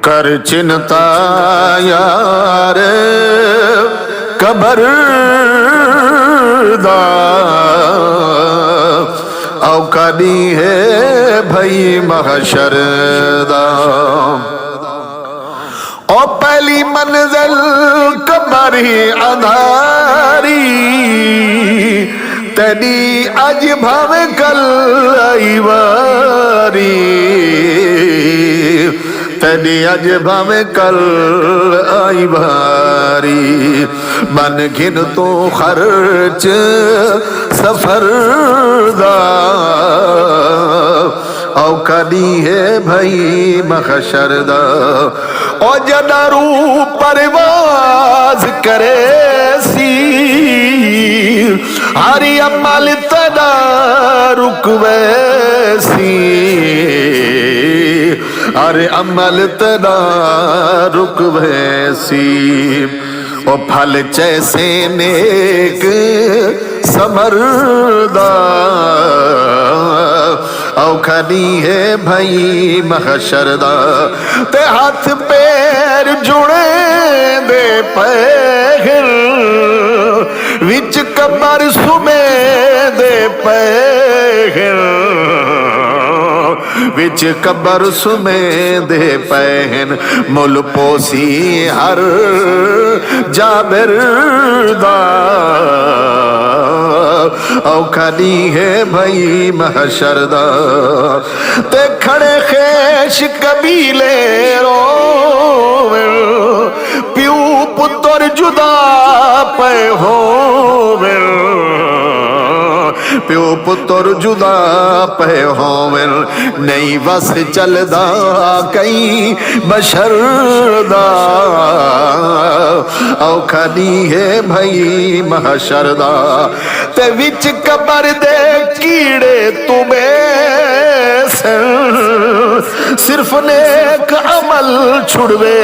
कर चिंता यार कबर दा औकादी है भई महशर दा। ओ पहली मंजिल कबर ही अंधारी तेरी अज भावे कल आई वारी तेरी अज भावे कल आई बारी मन घिन तो खर्च सफर दा औकादी है भई महशर दा। ओ जदारू परवाज करे सी हरी अमल तदा रुकवे सी अरे अमल तदा रुकवे सी। ओ फल जैसे नेक समरदा औखनी है भई महशर दा। ते हाथ पैर जुड़े दे पैर विच कबर सुमे दे पैर विच कबर सुमे दे पैन मुल पोसी हर जाबिर दा औखनी है भई महशर दा। ते खड़े खेश कबीले रोवे प्यू पुत्र जुदा पे होवे प्यो पुत्र जुदा पे होवे नहीं बस चलदा कई बशर दा औखनी है भई महशर दा। ते विच कबर दे कीड़े तुम्हें सिर्फ नेक अमल छुड़वे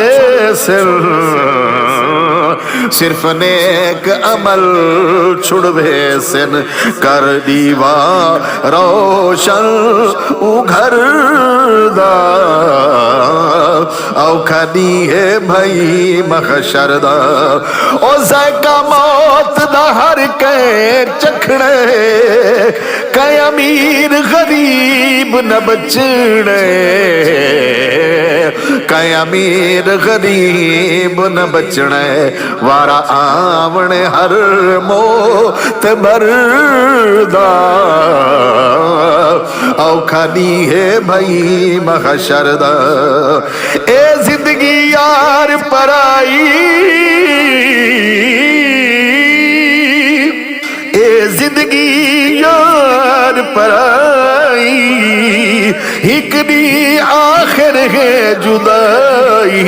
सिर्फ नेक अमल छुड़वे सिन कर दीवा रोशन उघर दा औखनी है भई महशर दा। ओ ज़ायका मौत दा हर के चखणे कै अमीर गरीब न बचने कै अमीर गरीब न बचने वारा आवणे हर मौत मरदा औखनी है भई महशर दा। ए जिंदगी यार पराई ए जिंदगी यार पराई एक दी आखिर है जुदाई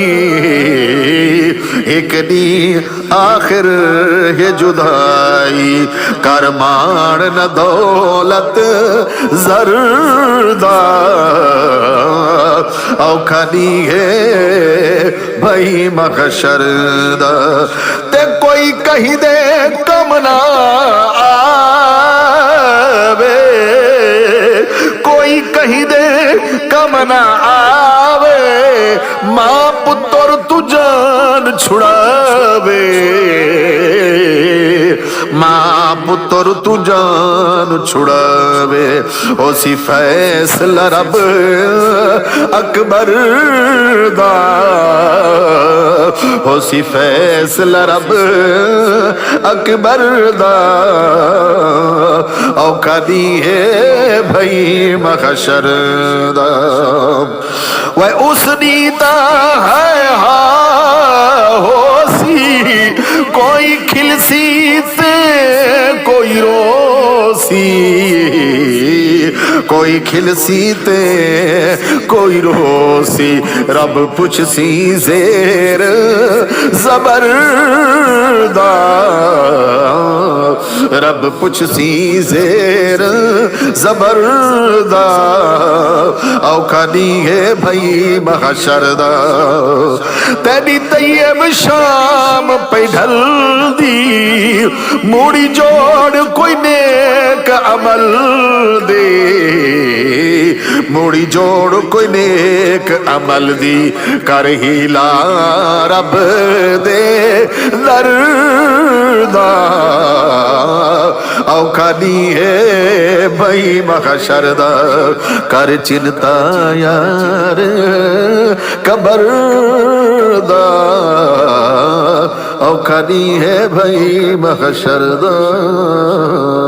एक दी आखिर है जुदाई कर मान न दौलत जरदा औखनी है भई महशर दा। ते कोई कही दे कम ना आवे कोई कही दे कम ना आवे माँ पुत्र तू जान छुड़ावे माँ पुत्र तू जान छुड़ावे ओ सी फैसला रब अकबर दा ओ सी फैसला रब अकबर दा औखनी है भई महशर दा। वह उस नीता है हा होसी कोई खिलसी ते कोई रोसी कोई खिलसी ते कोई रोसी रब पुछसी जेर जबर दा रब पुछसी जेर जबर दा औखनी है भई महशर दा। तेरी तैयब शाम पे ढल दी मूड़ी जोड़ कोई नेक अमल दे मोड़ी जोड़ कोई नेक अमल दी कर हीला रब दे दर दा औखा नहीं है भाई महशर दा कर चिंता यार कबर दा औखा नहीं है भाई महशर दा।